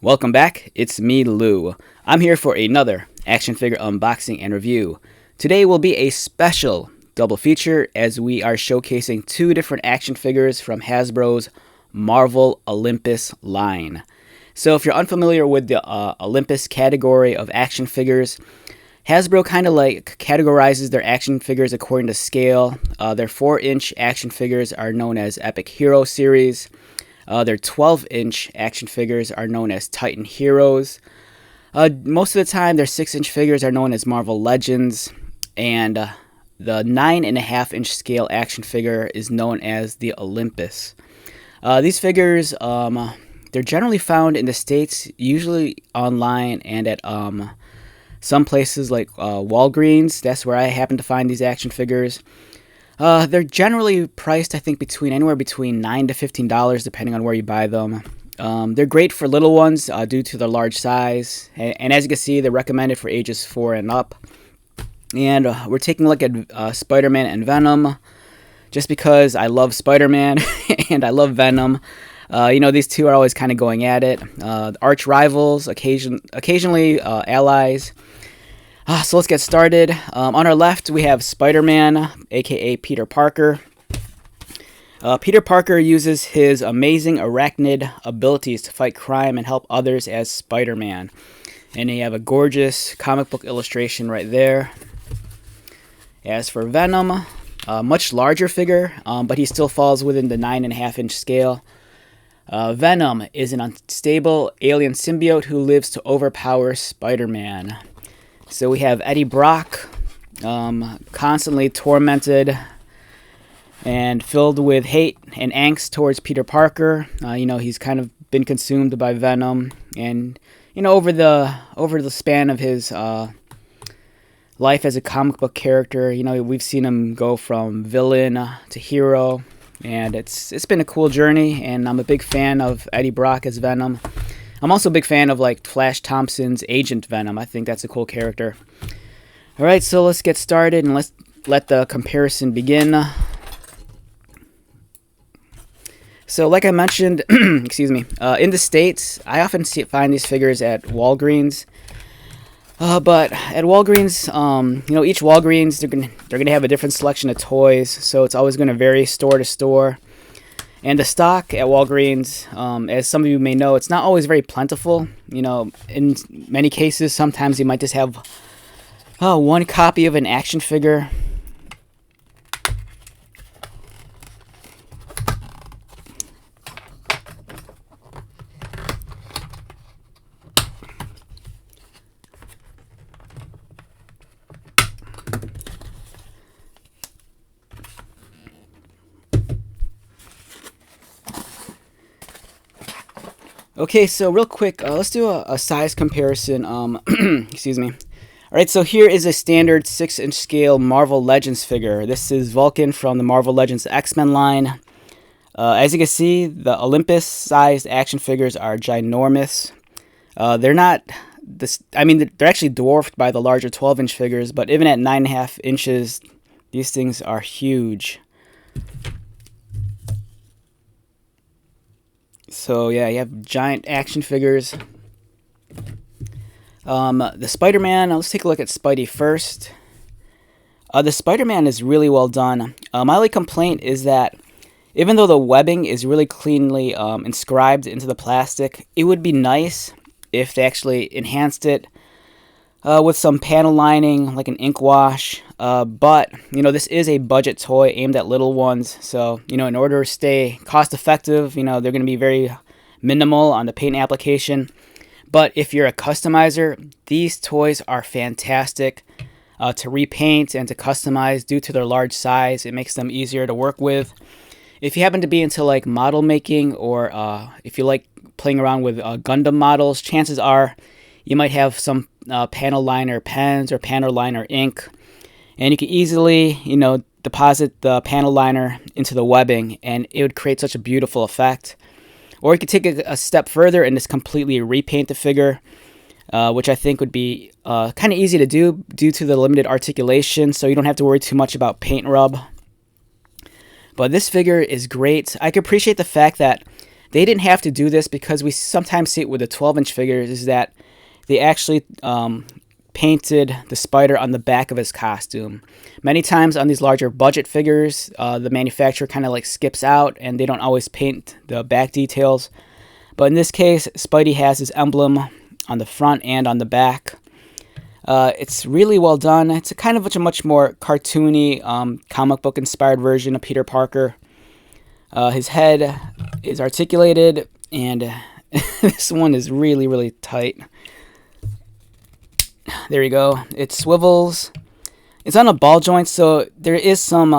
Welcome back, it's me, Lou. I'm here for another action figure unboxing and review. Today will be a special double feature as we are showcasing two different action figures from Hasbro's Marvel Olympus line. So if you're unfamiliar with the Olympus category of action figures, Hasbro kind of like categorizes their action figures according to scale. Their 4-inch action figures are known as Epic Hero Series. Their 12-inch action figures are known as Titan Heroes. Most of the time, their 6-inch figures are known as Marvel Legends. And the 9.5-inch scale action figure is known as the Olympus. These figures, they're generally found in the States, usually online and at some places like Walgreens. That's where I happen to find these action figures. They're generally priced, I think, anywhere between $9 to $15, depending on where you buy them. They're great for little ones due to their large size, and as you can see, they're recommended for ages 4 and up. And we're taking a look at Spider-Man and Venom, just because I love Spider-Man and I love Venom. These two are always kind of going at it. Arch rivals, occasionally allies. So let's get started. On our left, we have Spider-Man, aka Peter Parker. Peter Parker uses his amazing arachnid abilities to fight crime and help others as Spider-Man. And you have a gorgeous comic book illustration right there. As for Venom, a much larger figure, but he still falls within the 9.5-inch scale. Venom is an unstable alien symbiote who lives to overpower Spider-Man. So we have Eddie Brock, constantly tormented and filled with hate and angst towards Peter Parker. He's kind of been consumed by Venom, and over the span of his life as a comic book character, we've seen him go from villain to hero, and it's been a cool journey. And I'm a big fan of Eddie Brock as Venom. I'm also a big fan of Flash Thompson's Agent Venom. I think that's a cool character. Alright, so let's get started and let's let the comparison begin. So like I mentioned, excuse me, in the States, I often find these figures at Walgreens. But at Walgreens, each Walgreens, they're gonna have a different selection of toys, so it's always gonna vary store to store. And the stock at Walgreens, as some of you may know, it's not always very plentiful. In many cases, sometimes you might just have one copy of an action figure. Okay, so real quick, let's do a size comparison. Excuse me. Alright, so here is a standard 6-inch scale Marvel Legends figure. This is Vulcan from the Marvel Legends X-Men line. As you can see, the Olympus-sized action figures are ginormous. They're not they're actually dwarfed by the larger 12-inch figures, but even at 9.5 inches, these things are huge. So yeah, you have giant action figures. The Spider-Man, let's take a look at Spidey first. The Spider-Man is really well done. My only complaint is that even though the webbing is really cleanly inscribed into the plastic, it would be nice if they actually enhanced it with some panel lining, like an ink wash. But this is a budget toy aimed at little ones, so in order to stay cost effective, they're going to be very minimal on the paint application. But if you're a customizer, these toys are fantastic to repaint and to customize due to their large size. It makes them easier to work with. If you happen to be into model making, or if you like playing around with Gundam models, chances are you might have some panel liner pens or panel liner ink, and you can easily deposit the panel liner into the webbing, and it would create such a beautiful effect. Or you could take a step further and just completely repaint the figure, which I think would be kind of easy to do due to the limited articulation, so you don't have to worry too much about paint rub. But this figure is great. I can appreciate the fact that They didn't have to do this because we sometimes see it with the 12-inch figures, is that they actually painted the spider on the back of his costume. Many times on these larger budget figures, the manufacturer kind of like skips out and they don't always paint the back details. But in this case, Spidey has his emblem on the front and on the back. It's really well done. It's a kind of a much more cartoony, comic book inspired version of Peter Parker. His head is articulated, and this one is really, really tight. There you go. It swivels. It's on a ball joint, so there is some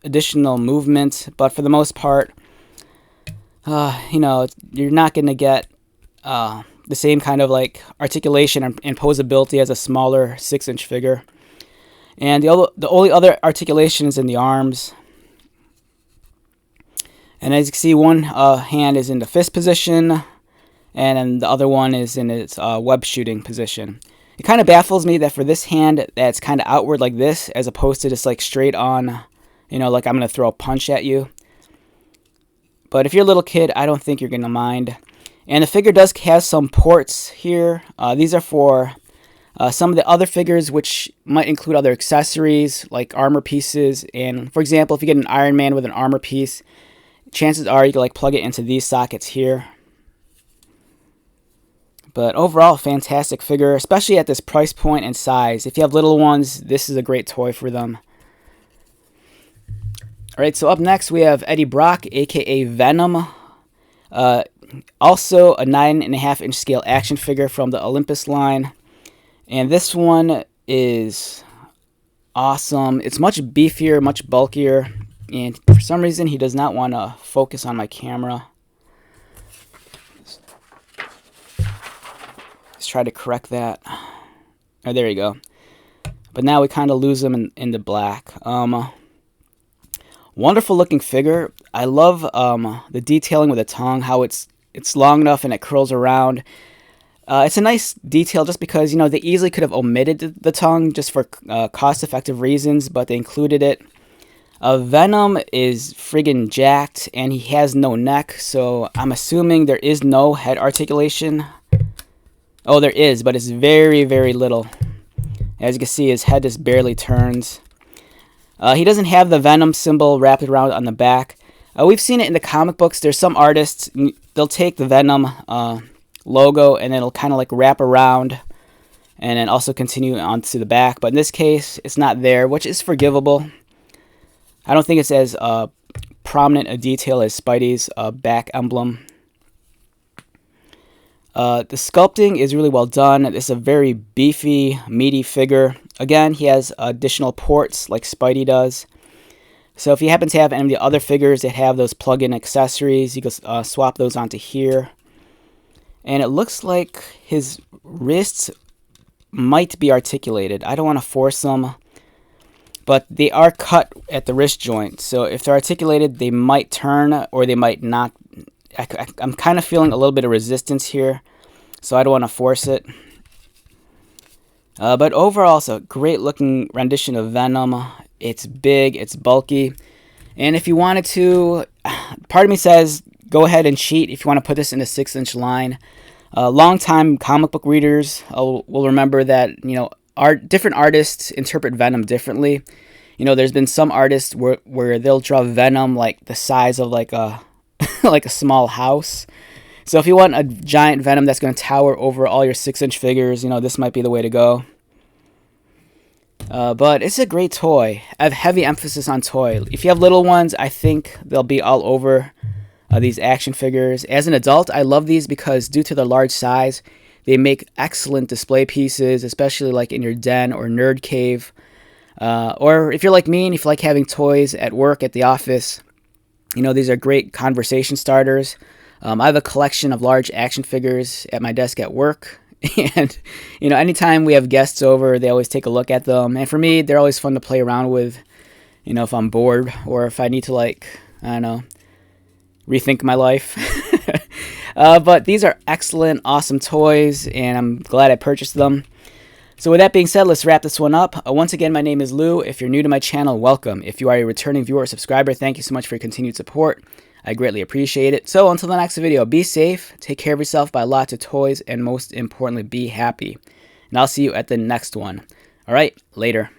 additional movement, but for the most part, you know, you're not going to get the same kind of like articulation and posability as a smaller 6-inch figure. And the only other articulation is in the arms. And as you can see, one hand is in the fist position, and then the other one is in its web shooting position. It kind of baffles me that for this hand that's kind of outward like this, as opposed to just like straight on, you know, like I'm going to throw a punch at you. But if you're a little kid, I don't think you're going to mind. And the figure does have some ports here. These are for some of the other figures, which might include other accessories like armor pieces. And for example, if you get an Iron Man with an armor piece, chances are you can like plug it into these sockets here. But overall, fantastic figure, especially at this price point and size. If you have little ones, this is a great toy for them. Alright, so up next we have Eddie Brock, aka Venom. Also a 9.5-inch scale action figure from the Olympus line. And this one is awesome. It's much beefier, much bulkier. And for some reason, he does not want to focus on my camera. Let's try to correct that. Oh, there you go. But now we kind of lose him in the black. Wonderful looking figure. I love the detailing with the tongue, how it's long enough and it curls around. It's a nice detail just because, you know, they easily could have omitted the tongue just for cost-effective reasons, but they included it. Venom is friggin' jacked, and he has no neck, so I'm assuming there is no head articulation. Oh, there is, but it's very, very little. As you can see, his head just barely turns. He doesn't have the Venom symbol wrapped around on the back. We've seen it in the comic books. There's some artists, they'll take the Venom logo, and it'll kind of like wrap around, and then also continue onto the back. But in this case, it's not there, which is forgivable. I don't think it's as prominent a detail as Spidey's back emblem. The sculpting is really well done. It's a very beefy, meaty figure. Again, he has additional ports like Spidey does. So if you happen to have any of the other figures that have those plug-in accessories, you can swap those onto here. And it looks like his wrists might be articulated. I don't want to force them, but they are cut at the wrist joint. So if they're articulated, they might turn or they might not. I'm kind of feeling a little bit of resistance here, so I don't want to force it. But overall, it's a great looking rendition of Venom. It's big, it's bulky, and if you wanted to, part of me says go ahead and cheat if you want to put this in a 6-inch line. Long-time comic book readers will remember that, you know, different artists interpret Venom differently. You know, there's been some artists where they'll draw Venom like the size of like a like a small house. So if you want a giant Venom that's going to tower over all your 6-inch figures, you know, this might be the way to go. But it's a great toy. I have heavy emphasis on toy. If you have little ones, I think they'll be all over these action figures. As an adult, I love these because due to their large size, they make excellent display pieces, especially like in your den or nerd cave. Or if you're like me and if you like having toys at work, at the office, you know, these are great conversation starters. I have a collection of large action figures at my desk at work. And, you know, anytime we have guests over, they always take a look at them. And for me, they're always fun to play around with, you know, if I'm bored or if I need to, like, I don't know, rethink my life. But these are excellent, awesome toys, and I'm glad I purchased them. So with that being said, let's wrap this one up. Once again, my name is Lou. If you're new to my channel, welcome. If you are a returning viewer or subscriber, thank you so much for your continued support. I greatly appreciate it. So until the next video, be safe, take care of yourself, buy lots of toys, and most importantly, be happy. And I'll see you at the next one. All right, later.